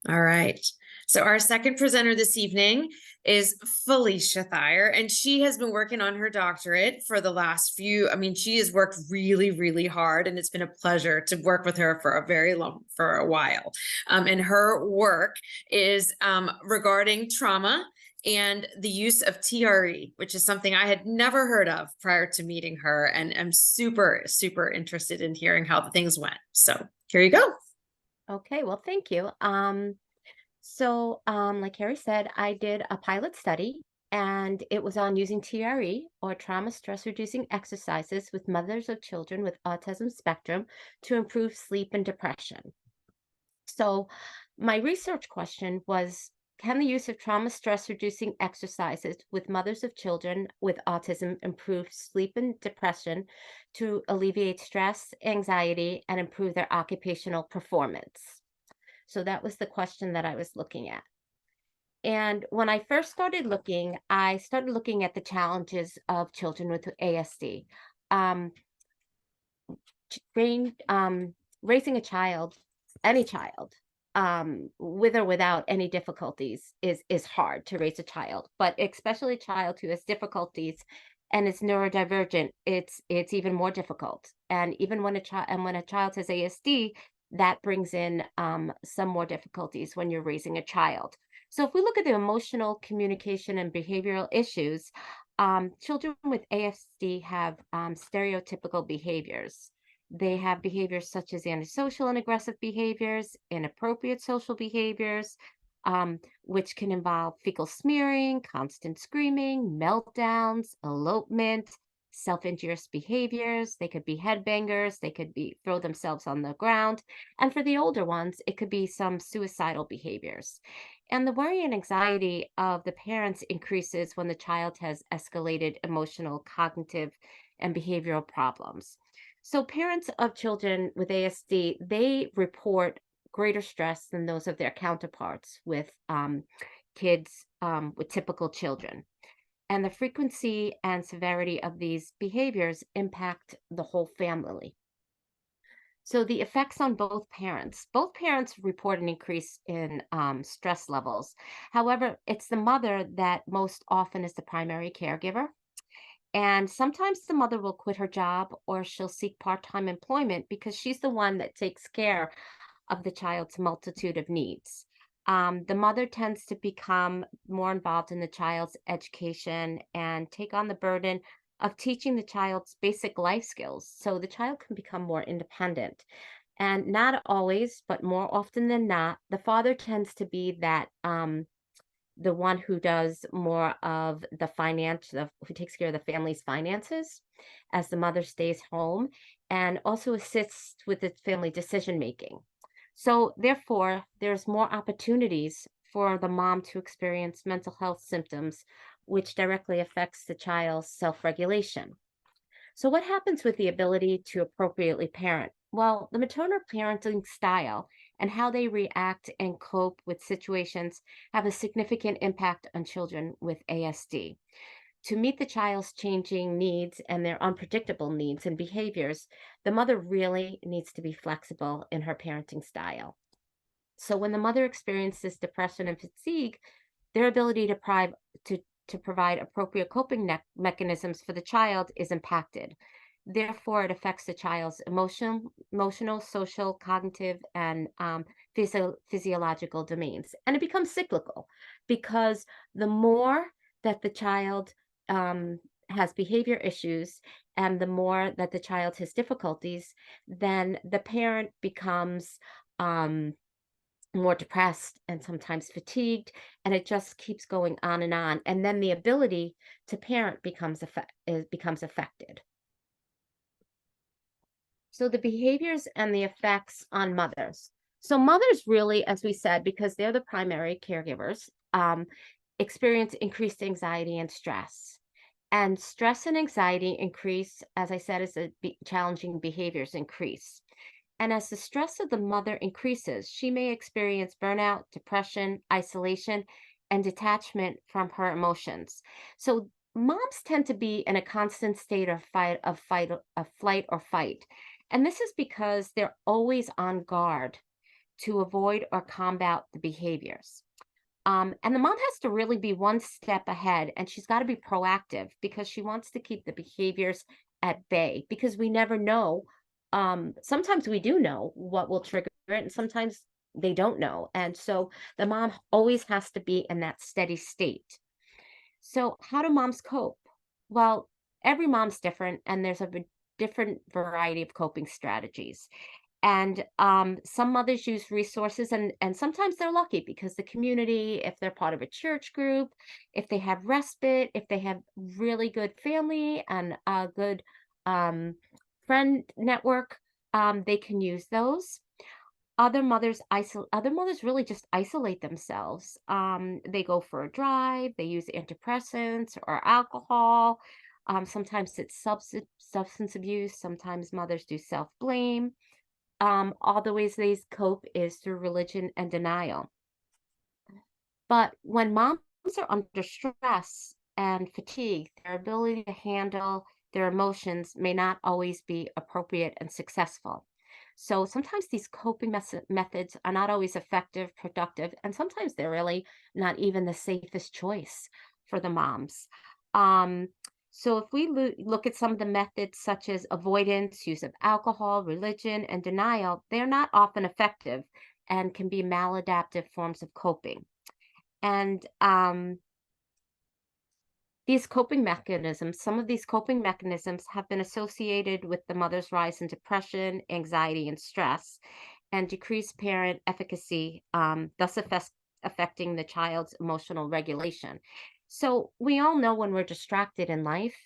All right. So our second presenter this evening is Felicia Thierer, and she has been working on her doctorate for the last few. I mean, she has worked really, really hard, and it's been a pleasure to work with her for a while. And her work is regarding trauma and the use of TRE, which is something I had never heard of prior to meeting her, and I'm super, super interested in hearing how the things went. So here you go. Okay, well, thank you. Like Harry said, I did a pilot study and it was on using TRE or trauma stress reducing exercises with mothers of children with autism spectrum to improve sleep and depression. So, my research question was, can the use of trauma stress reducing exercises with mothers of children with autism improve sleep and depression to alleviate stress, anxiety, and improve their occupational performance? So that was the question that I was looking at. And when I first started looking, I started looking at the challenges of children with ASD. Um, ch- rain, Raising a child, any child, with or without any difficulties, is hard to raise a child. But especially a child who has difficulties and is neurodivergent, it's even more difficult. And even when a child has ASD, that brings in some more difficulties when you're raising a child. So if we look at the emotional communication and behavioral issues, children with ASD have stereotypical behaviors. They have behaviors such as antisocial and aggressive behaviors, inappropriate social behaviors, which can involve fecal smearing, constant screaming, meltdowns, elopement, self-injurious behaviors. They could be headbangers, they could be throw themselves on the ground. And for the older ones, it could be some suicidal behaviors. And the worry and anxiety of the parents increases when the child has escalated emotional, cognitive, and behavioral problems. So parents of children with ASD, they report greater stress than those of their counterparts with kids with typical children. And the frequency and severity of these behaviors impact the whole family. So the effects on both parents report an increase in stress levels. However, it's the mother that most often is the primary caregiver. And sometimes the mother will quit her job or she'll seek part time employment because she's the one that takes care of the child's multitude of needs. The mother tends to become more involved in the child's education and take on the burden of teaching the child's basic life skills so the child can become more independent. And not always, but more often than not, the father tends to be that the one who does more of who takes care of the family's finances as the mother stays home and also assists with the family decision making. So, therefore, there's more opportunities for the mom to experience mental health symptoms, which directly affects the child's self regulation. So, what happens with the ability to appropriately parent? Well, the maternal parenting style and how they react and cope with situations have a significant impact on children with ASD. To meet the child's changing needs and their unpredictable needs and behaviors, the mother really needs to be flexible in her parenting style. So when the mother experiences depression and fatigue, their ability to provide appropriate coping mechanisms for the child is impacted. Therefore, it affects the child's emotional, social, cognitive, and physiological domains. And it becomes cyclical because the more that the child has behavior issues and the more that the child has difficulties, then the parent becomes um, more depressed and sometimes fatigued, and it just keeps going on and on. And then the ability to parent becomes affected. So the behaviors and the effects on mothers. So mothers really, as we said, because they're the primary caregivers, experience increased anxiety and stress. And stress and anxiety increase, as I said, as the challenging behaviors increase. And as the stress of the mother increases, she may experience burnout, depression, isolation, and detachment from her emotions. So moms tend to be in a constant state of flight or fight. And this is because they're always on guard to avoid or combat the behaviors. And the mom has to really be one step ahead, and she's got to be proactive because she wants to keep the behaviors at bay because we never know. Sometimes we do know what will trigger it, and sometimes they don't know. And so the mom always has to be in that steady state. So, how do moms cope? Well, every mom's different, and there's a different variety of coping strategies. And some mothers use resources, and sometimes they're lucky because the community, if they're part of a church group, if they have respite, if they have really good family and a good um, friend network, they can use those. Other mothers really just isolate themselves. They go for a drive, they use antidepressants or alcohol. Sometimes it's substance abuse, sometimes mothers do self-blame. All the ways they cope is through religion and denial. But when moms are under stress and fatigue, their ability to handle their emotions may not always be appropriate and successful. So sometimes these coping methods are not always effective, productive, and sometimes they're really not even the safest choice for the moms. Um, so if we look at some of the methods such as avoidance, use of alcohol, religion, and denial, they're not often effective and can be maladaptive forms of coping. And some of these coping mechanisms have been associated with the mother's rise in depression, anxiety, and stress, and decreased parent efficacy, affecting the child's emotional regulation. So we all know when we're distracted in life,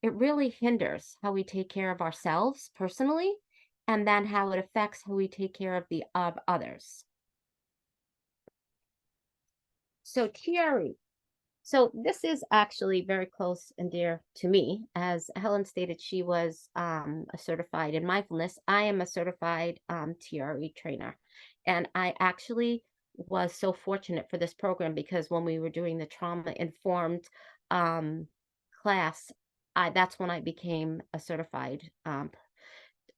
it really hinders how we take care of ourselves personally, and then how it affects how we take care of others. So Thierry, so this is actually very close and dear to me. As Helen stated, she was a certified in mindfulness. I am a certified TRE trainer. And I actually was so fortunate for this program because when we were doing the trauma informed class, that's when I became a certified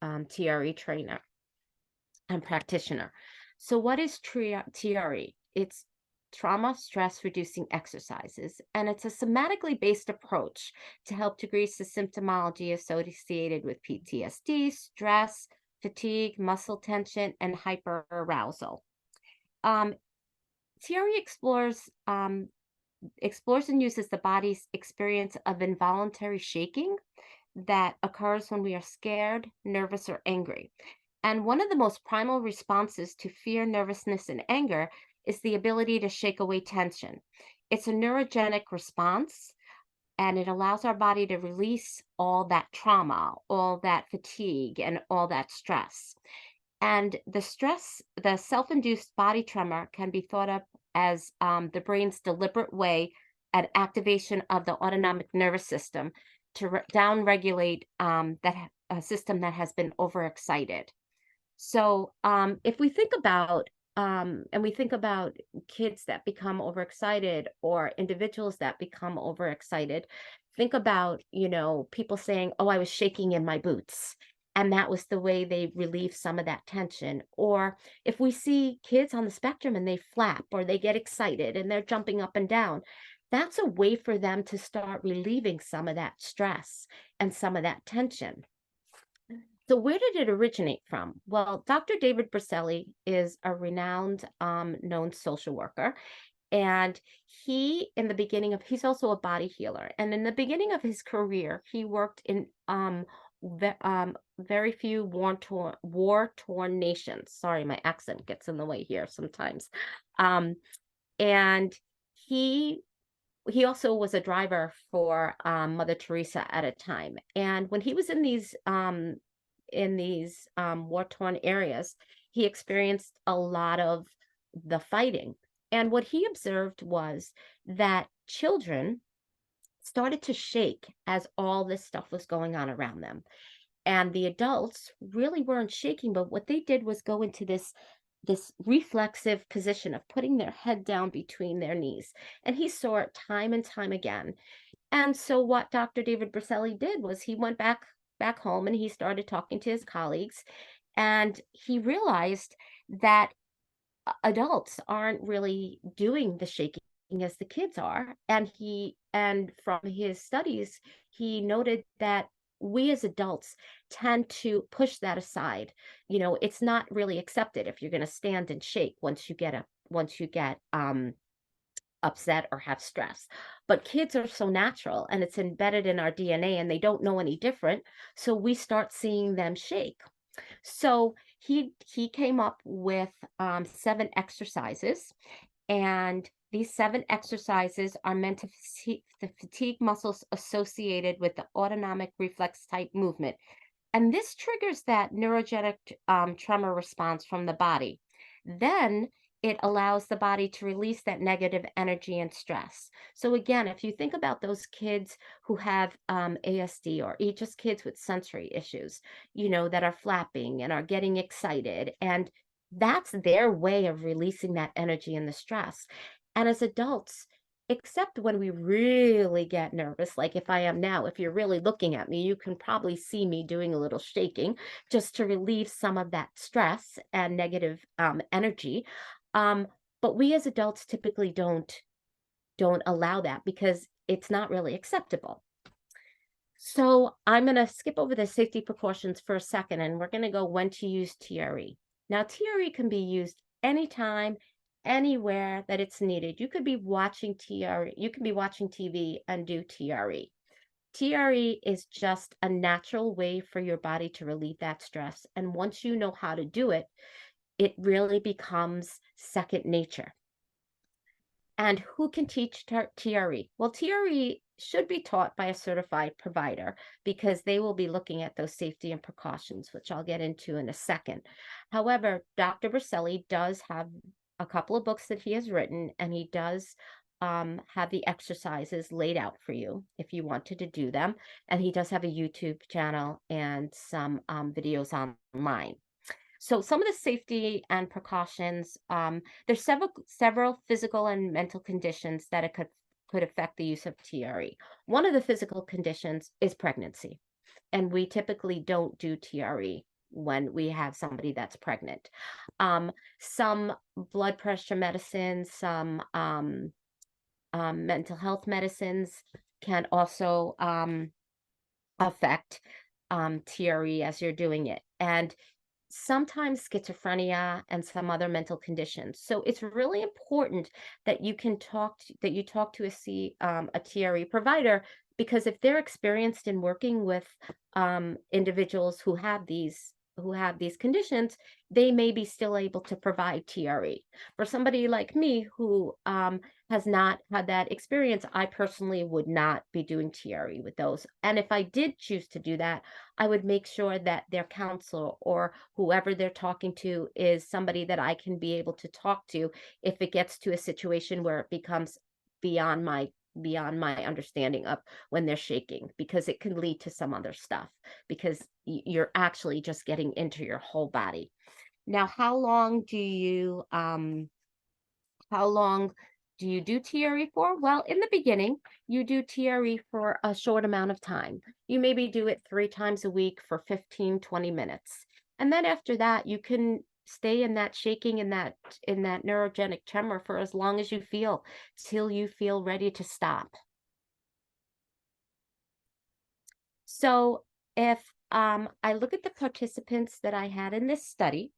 TRE trainer and practitioner. So what is TRE? It's trauma stress reducing exercises, and it's a somatically based approach to help decrease the symptomology associated with PTSD, stress, fatigue, muscle tension, and hyperarousal. Um, TRE explores and uses the body's experience of involuntary shaking that occurs when we are scared, nervous, or angry. And one of the most primal responses to fear, nervousness, and anger is the ability to shake away tension. It's a neurogenic response, and it allows our body to release all that trauma, all that fatigue, and all that stress. And the self induced body tremor can be thought of as the brain's deliberate way at activation of the autonomic nervous system to down regulate a system that has been overexcited. So, if we think about and we think about kids that become overexcited or individuals that become overexcited, think about, people saying, "Oh, I was shaking in my boots." And that was the way they relieve some of that tension. Or if we see kids on the spectrum and they flap or they get excited and they're jumping up and down, that's a way for them to start relieving some of that stress and some of that tension. So where did it originate from? Well, Dr. David Berceli is a renowned, known social worker, and he's also a body healer. And in the beginning of his career, he worked in very few war-torn nations. Sorry, my accent gets in the way here sometimes. Um, and he he also was a driver for Mother Teresa at a time. And when he was in these war-torn areas, he experienced a lot of the fighting. And what he observed was that children started to shake as all this stuff was going on around them. And the adults really weren't shaking, but what they did was go into this reflexive position of putting their head down between their knees. And he saw it time and time again. And so what Dr. David Berceli did was he went back home and he started talking to his colleagues, and he realized that adults aren't really doing the shaking as the kids are. And from his studies, he noted that we as adults tend to push that aside. It's not really accepted if you're going to stand and shake once you get upset or have stress. But kids are so natural and it's embedded in our DNA and they don't know any different. So we start seeing them shake. So he came up with 7 exercises, and these 7 exercises are meant to fatigue the fatigue muscles associated with the autonomic reflex type movement. And this triggers that neurogenic tremor response from the body. Then it allows the body to release that negative energy and stress. So, again, if you think about those kids who have ASD or just kids with sensory issues, that are flapping and are getting excited, and that's their way of releasing that energy and the stress. And as adults, except when we really get nervous, like if I am now, if you're really looking at me, you can probably see me doing a little shaking just to relieve some of that stress and negative energy. Um, but we as adults typically don't allow that because it's not really acceptable. So I'm going to skip over the safety precautions for a second, and we're going to go when to use TRE. Now, TRE can be used anytime, anywhere that it's needed. You could be watching TRE, you can be watching TV and do TRE. TRE is just a natural way for your body to relieve that stress. And once you know how to do it, it really becomes second nature. And who can teach TRE? Well, TRE should be taught by a certified provider because they will be looking at those safety and precautions, which I'll get into in a second. However, Dr. Berselli does have a couple of books that he has written, and he does have the exercises laid out for you if you wanted to do them. And he does have a YouTube channel and some videos online. So some of the safety and precautions, there's several physical and mental conditions that it could affect the use of TRE. One of the physical conditions is pregnancy, and we typically don't do TRE when we have somebody that's pregnant. Some blood pressure medicines, some mental health medicines can also affect TRE as you're doing it. And sometimes schizophrenia and some other mental conditions. So it's really important that you talk to a TRE provider, because if they're experienced in working with individuals who have these conditions, they may be still able to provide TRE. For somebody like me who has not had that experience, I personally would not be doing TRE with those. And if I did choose to do that, I would make sure that their counselor or whoever they're talking to is somebody that I can be able to talk to if it gets to a situation where it becomes beyond my understanding of when they're shaking, because it can lead to some other stuff, because you're actually just getting into your whole body. Now, how long do you do TRE for? Well, in the beginning, you do TRE for a short amount of time. You maybe do it 3 times a week for 15, 20 minutes. And then after that, you can stay in that shaking, in that neurogenic tremor for as long as you feel, till you feel ready to stop. So if I look at the participants that I had in this study,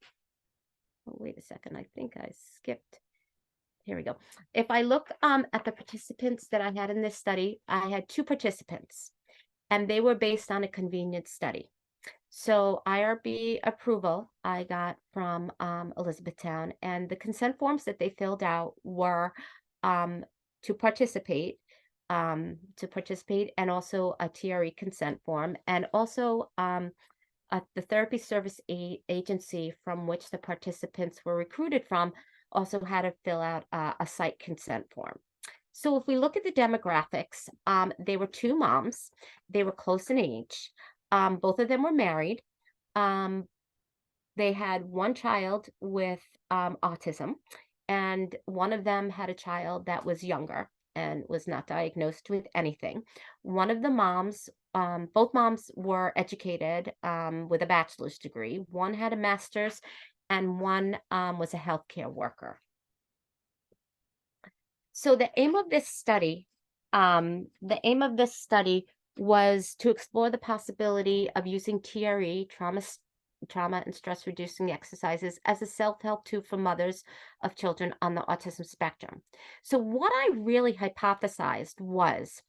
oh, wait a second, I think I skipped. Here we go. If I look at the participants that I had in this study, I had 2 participants, and they were based on a convenience study. So IRB approval I got from Elizabethtown, and the consent forms that they filled out were um, to participate, and also a TRE consent form, and also the therapy service agency from which the participants were recruited from also had to fill out a site consent form. So if we look at the demographics, they were 2 moms. They were close in age. Both of them were married. Um, they had one child with autism, and one of them had a child that was younger and was not diagnosed with anything. One of the moms, both moms were educated with a bachelor's degree. One had a master's, and one was a healthcare worker. So the aim of this study was to explore the possibility of using TRE, trauma and stress reducing exercises, as a self-help tool for mothers of children on the autism spectrum. So what I really hypothesized was,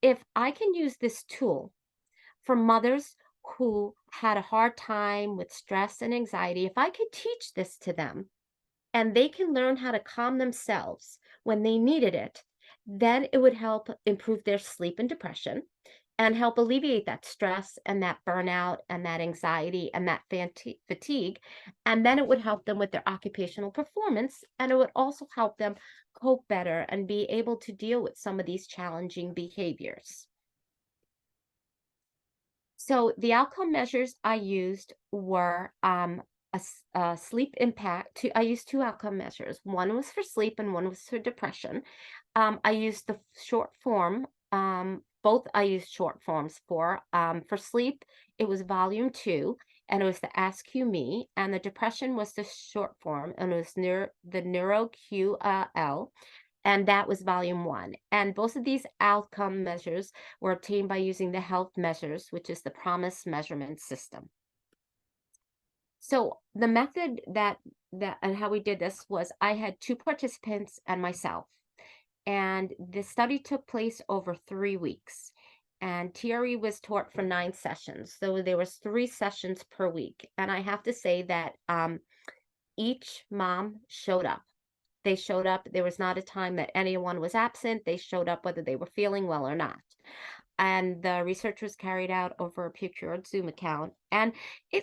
if I can use this tool for mothers who had a hard time with stress and anxiety, if I could teach this to them and they can learn how to calm themselves when they needed it, then it would help improve their sleep and depression and help alleviate that stress and that burnout and that anxiety and that fatigue. And then it would help them with their occupational performance. And it would also help them cope better and be able to deal with some of these challenging behaviors. So the outcome measures I used were sleep impact. I used two outcome measures. One was for sleep and one was for depression. I used the short form. Both I used short forms for. For sleep, it was volume 2, and it was the Ask You Me, and the depression was the short form, and it was the NeuroQL, and that was volume 1. And both of these outcome measures were obtained by using the health measures, which is the PROMIS measurement system. So the method that and how we did this was, I had 2 participants and myself. And the study took place over 3 weeks. And TRE was taught for 9 sessions. So there was 3 sessions per week. And I have to say that each mom showed up. They showed up. There was not a time that anyone was absent. They showed up whether they were feeling well or not. And the research was carried out over a procured Zoom account. And the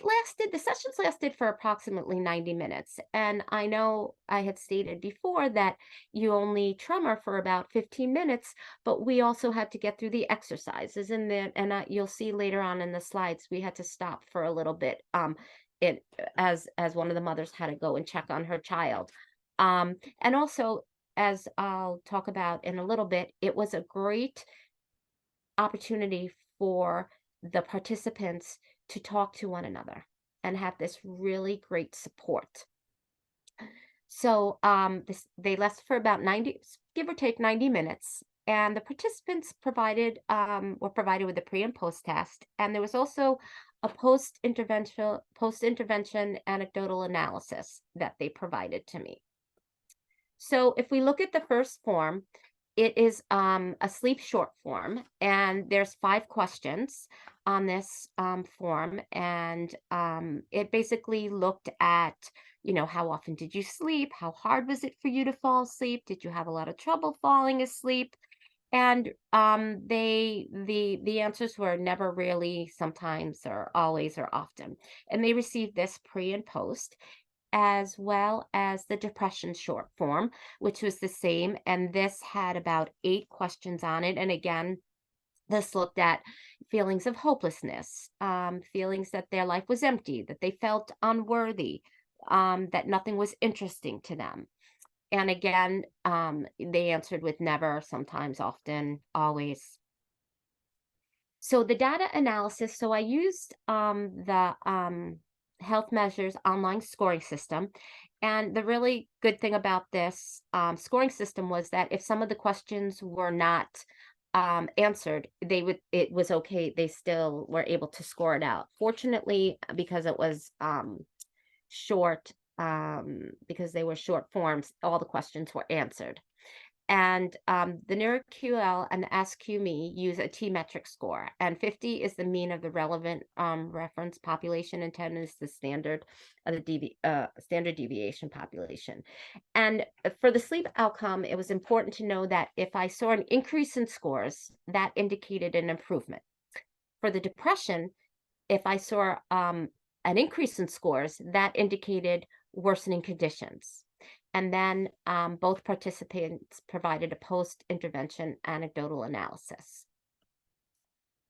sessions lasted for approximately 90 minutes. And I know I had stated before that you only tremor for about 15 minutes, but we also had to get through the exercises. You'll see later on in the slides, we had to stop for a little bit. As one of the mothers had to go and check on her child. And also, as I'll talk about in a little bit, it was a great opportunity for the participants to talk to one another and have this really great support. So they lasted for about 90, give or take 90 minutes. And the participants were provided with a pre and post test. And there was also a post-intervention anecdotal analysis that they provided to me. So if we look at the first form, it is a sleep short form, and there's 5 questions on this form. And it basically looked at, how often did you sleep? How hard was it for you to fall asleep? Did you have a lot of trouble falling asleep? And the answers were never, really, sometimes, or always, or often. And they received this pre and post, as well as the depression short form, which was the same. And this had about 8 questions on it. And again, this looked at feelings of hopelessness, feelings that their life was empty, that they felt unworthy, that nothing was interesting to them. And again, they answered with never, sometimes, often, always. So the data analysis, so I used the health measures online scoring system. And the really good thing about this scoring system was that if some of the questions were not answered, it was okay. They still were able to score it out. Fortunately, because it was short, because they were short forms, all the questions were answered. And the NeuroQL and the SQ-Me use a T-metric score, and 50 is the mean of the relevant reference population, and 10 is the standard of the standard deviation population. And for the sleep outcome, it was important to know that if I saw an increase in scores, that indicated an improvement. For the depression, if I saw an increase in scores, that indicated worsening conditions. And then both participants provided a post-intervention anecdotal analysis.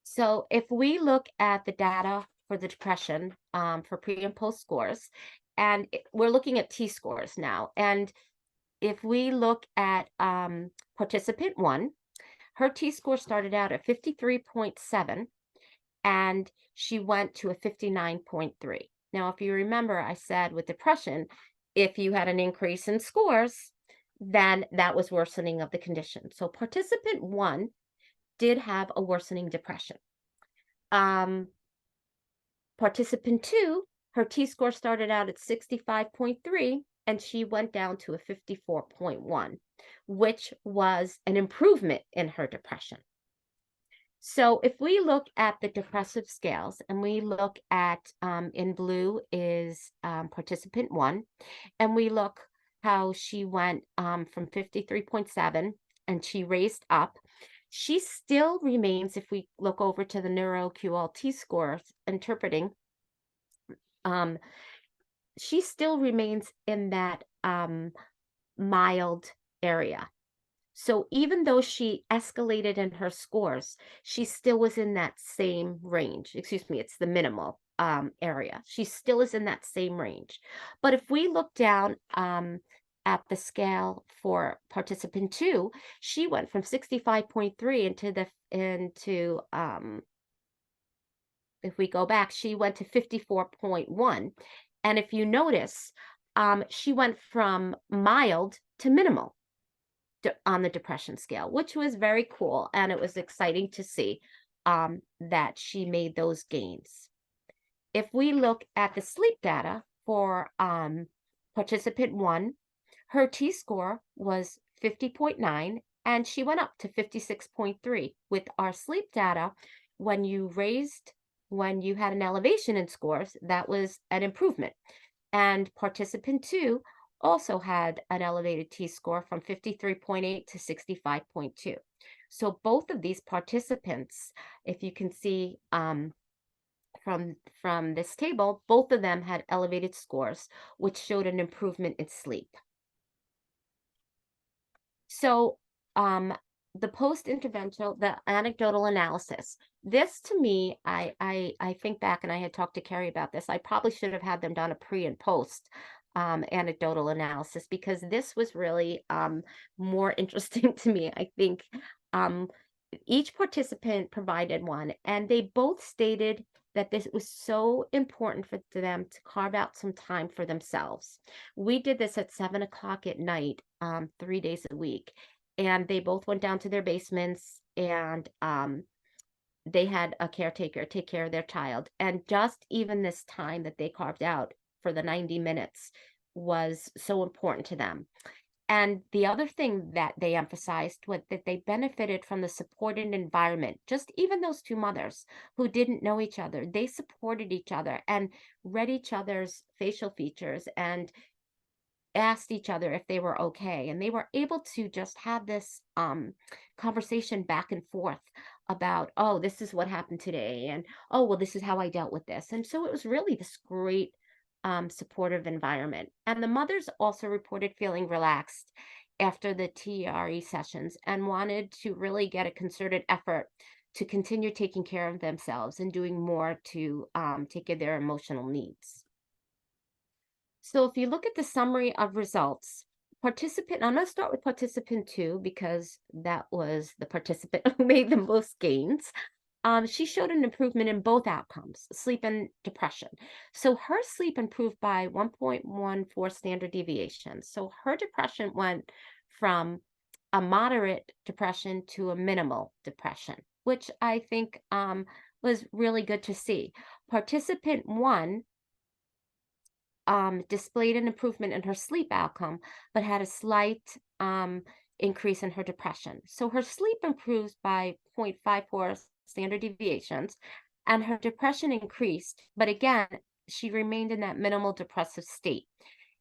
So if we look at the data for the depression for pre and post scores, and we're looking at T-scores now. And if we look at participant 1, her T-score started out at 53.7, and she went to a 59.3. Now, if you remember, I said with depression, if you had an increase in scores, then that was worsening of the condition. So participant one did have a worsening depression. Um, Participant two, her T score started out at 65.3 and she went down to a 54.1, which was an improvement in her depression. So if we look at the depressive scales and we look at in blue is participant one, and we look how she went from 53.7 and she raised up, she still remains, if we look over to the neuro QLT scores interpreting, um, she still remains in that mild area. So even though she escalated in her scores, she still was in that same range. Excuse me, it's the minimal area. She still is in that same range. But if we look down at the scale for participant two, she went from 65.3 into if we go back, she went to 54.1. And if you notice, she went from mild to minimal on the depression scale, which was very cool. And it was exciting to see that she made those gains. If we look at the sleep data for participant one, her T score was 50.9 and she went up to 56.3. With our sleep data, when when you had an elevation in scores, that was an improvement. And participant two also had an elevated T score from 53.8 to 65.2. So both of these participants, if you can see from this table, both of them had elevated scores, which showed an improvement in sleep. So the post-interventional, the anecdotal analysis. This to me, I think back and I had talked to Carrie about this. I probably should have had them done a pre and post anecdotal analysis because this was really more interesting to me. I think um, each participant provided one, and they both stated that this was so important for them to carve out some time for themselves. We did this at 7 o'clock at night, 3 days a week, and they both went down to their basements and they had a caretaker take care of their child. And just even this time that they carved out for the 90 minutes was so important to them. And the other thing that they emphasized was that they benefited from the supported environment. Just even those two mothers who didn't know each other, they supported each other and read each other's facial features and asked each other if they were okay. And they were able to just have this conversation back and forth about, oh, this is what happened today. And, oh, well, this is how I dealt with this. And so it was really this great supportive environment. And the mothers also reported feeling relaxed after the TRE sessions and wanted to really get a concerted effort to continue taking care of themselves and doing more to take care of their emotional needs. So if you look at the summary of results, I'm going to start with participant two because that was the participant who made the most gains. She showed an improvement in both outcomes, sleep and depression. So her sleep improved by 1.14 standard deviations. So her depression went from a moderate depression to a minimal depression, which I think was really good to see. Participant one displayed an improvement in her sleep outcome, but had a slight increase in her depression. So her sleep improves by 0.54 standard deviations, and her depression increased, but again, she remained in that minimal depressive state.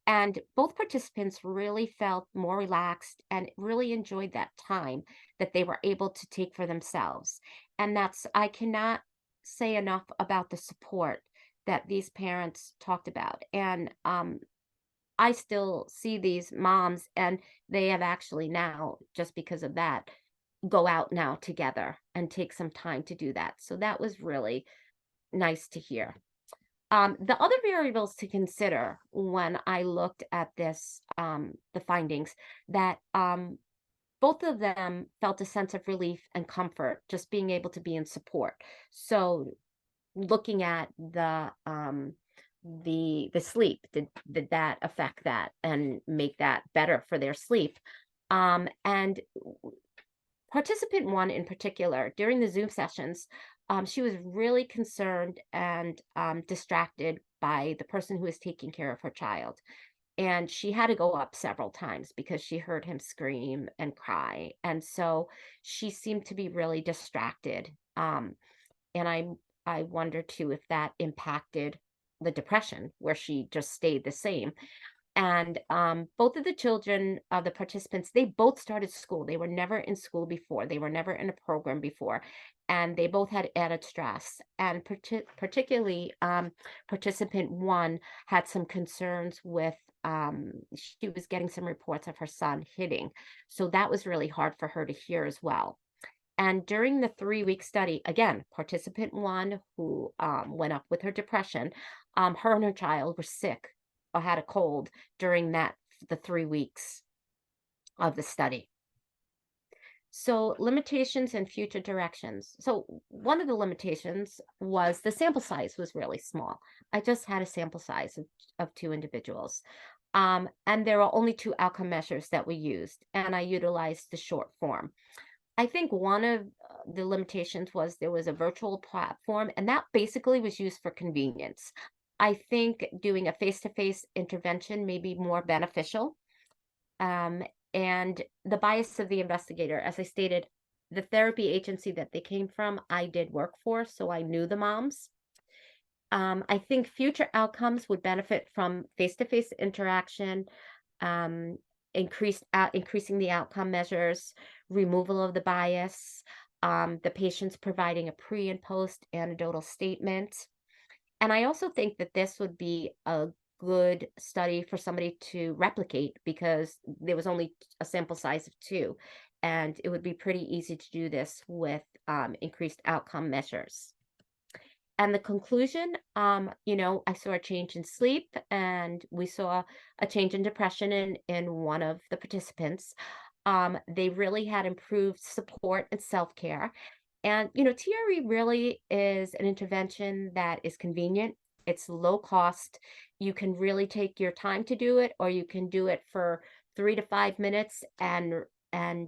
And both participants really felt more relaxed and really enjoyed that time that they were able to take for themselves. And I cannot say enough about the support that these parents talked about. And I still see these moms, and they have actually now, just because of that, go out now together and take some time to do that. So that was really nice to hear. The other variables to consider when I looked at this, the findings, that both of them felt a sense of relief and comfort just being able to be in support. So looking at the sleep? Did that affect that and make that better for their sleep? And participant one in particular, during the Zoom sessions, she was really concerned and distracted by the person who was taking care of her child. And she had to go up several times because she heard him scream and cry. And so she seemed to be really distracted. And I wonder too if that impacted the depression where she just stayed the same. And both of the children, the participants, they both started school. They were never in school before. They were never in a program before, and they both had added stress. And particularly, participant one had some concerns with. She was getting some reports of her son hitting, so that was really hard for her to hear as well. And during the 3-week study, again, participant one who went up with her depression, her and her child were sick or had a cold during the 3 weeks of the study. So limitations and future directions. So one of the limitations was the sample size was really small. I just had a sample size of 2 individuals. And there are only 2 outcome measures that we used, and I utilized the short form. I think one of the limitations was there was a virtual platform, and that basically was used for convenience. I think doing a face-to-face intervention may be more beneficial. Um, and the bias of the investigator, as I stated, the therapy agency that they came from, I did work for, so I knew the moms. I think future outcomes would benefit from face-to-face interaction, um, increasing the outcome measures, removal of the bias, the patients providing a pre and post anecdotal statement. And I also think that this would be a good study for somebody to replicate because there was only a sample size of 2, and it would be pretty easy to do this with increased outcome measures. And the conclusion, I saw a change in sleep and we saw a change in depression in one of the participants. They really had improved support and self-care. And, TRE really is an intervention that is convenient. It's low cost. You can really take your time to do it, or you can do it for 3 to 5 minutes and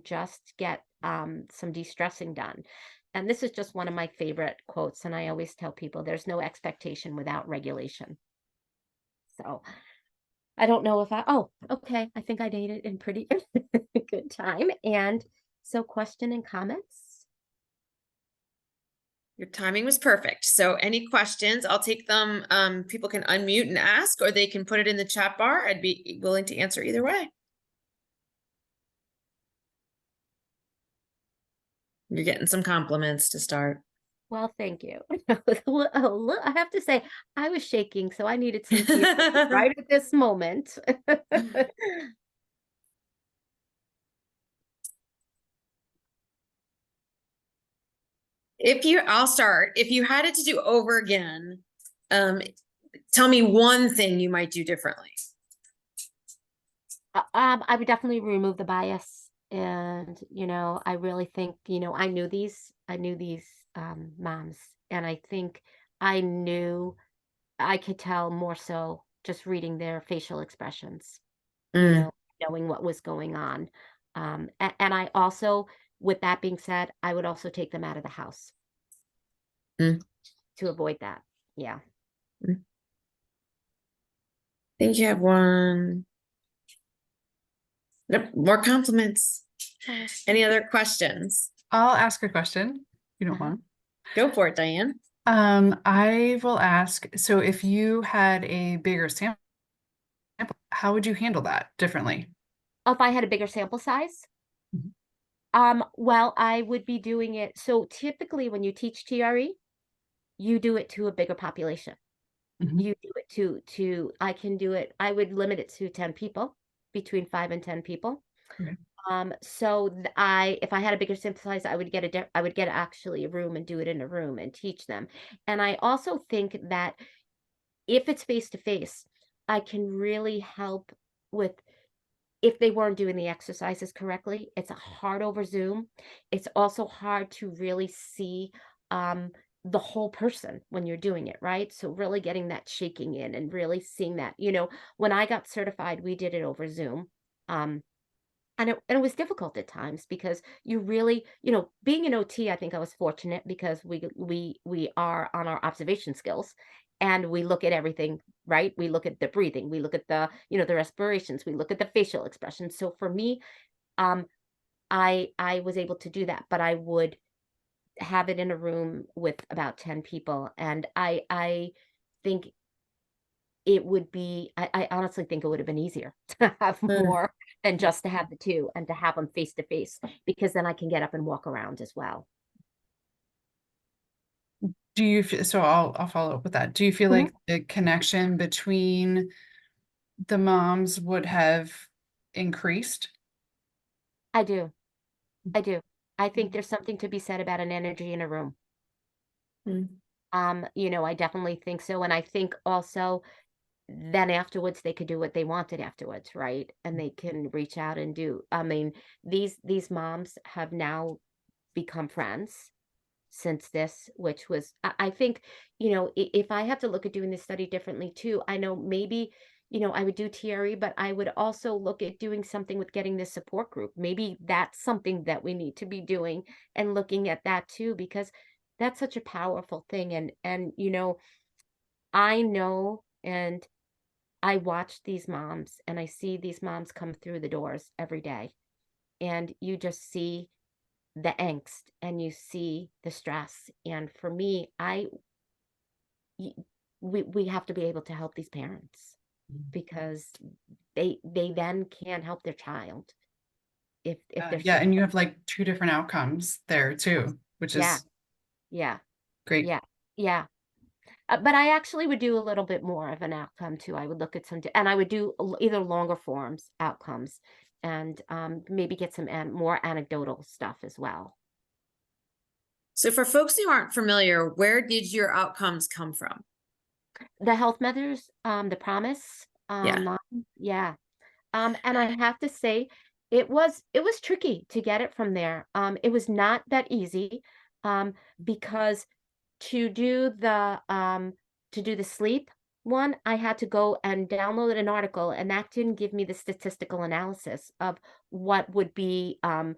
just get some de-stressing done. And this is just one of my favorite quotes, and I always tell people there's no expectation without regulation. So I don't know if okay, I think I made it in pretty good time. And so question and comments? Your timing was perfect. So any questions, I'll take them. People can unmute and ask, or they can put it in the chat bar. I'd be willing to answer either way. You're getting some compliments to start. Well, thank you. I have to say, I was shaking, so I needed some tea right at this moment. I'll start. If you had it to do over again, tell me one thing you might do differently. I would definitely remove the bias. And, I really think, I knew these moms, and I think I knew I could tell more so just reading their facial expressions, Mm, knowing what was going on. And I also, with that being said, I would also take them out of the house mm, to avoid that. Yeah. mm. I think you have one. Nope, more compliments. Any other questions? I'll ask a question, if you don't Uh-huh. mind. Go for it, Diane. I will ask, so if you had a bigger sample, how would you handle that differently? If I had a bigger sample size, Mhm. well, I would be doing it. So typically when you teach TRE, you do it to a bigger population. Mhm. You do it I can do it, I would limit it to 10 people, between 5 and 10 people. Okay. So if I had a bigger sample size, I would get actually a room and do it in a room and teach them. And I also think that if it's face to face, I can really help with if they weren't doing the exercises correctly. It's hard over Zoom. It's also hard to really see um, the whole person when you're doing it, right? So really getting that shaking in and really seeing that, you know, when I got certified, we did it over Zoom. Um, and it was difficult at times because you really, you know, being an OT, I think I was fortunate because we are on our observation skills and we look at everything, right? We look at the breathing, we look at the, you know, the respirations, we look at the facial expressions. So for me, um, I was able to do that, but I would have it in a room with about 10 people, and I think it would be I honestly think it would have been easier to have Mm. more than just to have the 2 and to have them face to face, because then I can get up and walk around as well. Do you feel, so I'll follow up with that. Do you feel Mhm. like the connection between the moms would have increased? I do, I do. I think there's something to be said about an energy in a room. Mm. You know, I definitely think so, and I think also then afterwards they could do what they wanted afterwards, right? And they can reach out and do I mean, these moms have now become friends since this, which was I think, you know, if I have to look at doing this study differently too, I know maybe, you know, I would do TRE, but I would also look at doing something with getting this support group. Maybe that's something that we need to be doing and looking at that too, because that's such a powerful thing. And you know, and I watch these moms and I see these moms come through the doors every day. And you just see the angst and you see the stress. And for me, y- we have to be able to help these parents because they then can help their child if they're Yeah, sick. and you have like two different outcomes there too, which Yeah, is yeah, great. yeah, yeah. But I actually would do a little bit more of an outcome too. I would look at and I would do either longer forms outcomes and maybe get some more anecdotal stuff as well. So for folks who aren't familiar, where did your outcomes come from? The Health Mothers, the Promise Yeah. online, yeah. And I have to say, it was tricky to get it from there. It was not that easy, because to do the sleep one, I had to go and download an article, and that didn't give me the statistical analysis of what would be an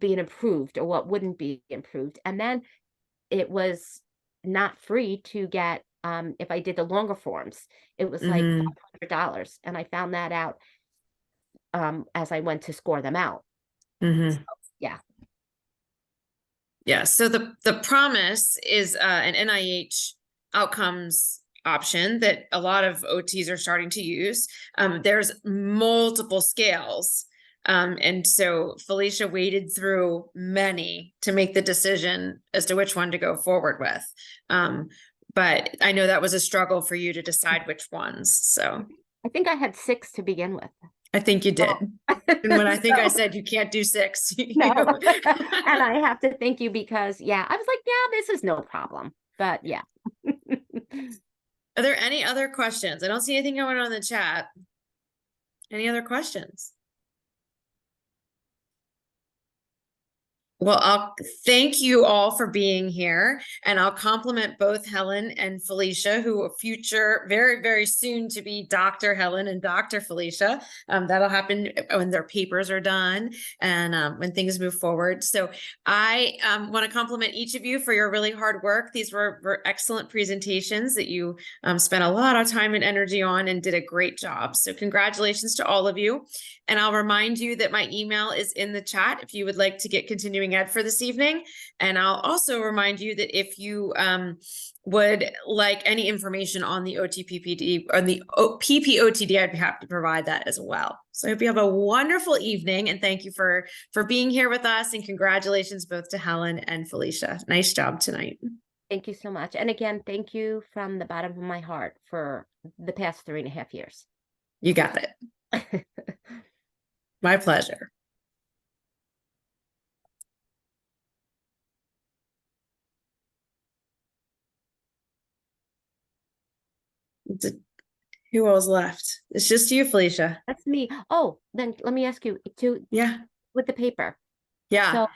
improved or what wouldn't be improved. And then it was not free to get, if I did the longer forms, it was like Mm-hmm. $500, and I found that out, as I went to score them out. So, Mm-hmm. yeah. Yeah. So the promise is an NIH outcomes option that a lot of OTs are starting to use. There's multiple scales. And so Felicia waded through many to make the decision as to which one to go forward with. But I know that was a struggle for you to decide which ones. So I think I had 6 to begin with. I think you Oh. did. And when I think I So said you can't do 6, no. you And I have to thank you because, yeah, I was like, "Yeah, this is no problem." But yeah. Are there any other questions? I don't see anything going on in the chat. Any other questions? Well, I'll thank you all for being here, and I'll compliment both Helen and Felicia, who are future, very, very soon to be Dr. Helen and Dr. Felicia. That'll happen when their papers are done and when things move forward. So I want to compliment each of you for your really hard work. These were excellent presentations that you spent a lot of time and energy on and did a great job. So congratulations to all of you. And I'll remind you that my email is in the chat if you would like to get continuing ed for this evening. And I'll also remind you that if you would like any information on the OTPPD or the PPOTD, I'd be happy to provide that as well. So I hope you have a wonderful evening, and thank you for being here with us, and congratulations both to Helen and Felicia. Nice job tonight. Thank you so much. And again, thank you from the bottom of my heart for the past 3.5 years. You got it. My pleasure. Who else left? It's just you, Felicia. That's me. Oh, then let me ask you Yeah. with the paper. Yeah. So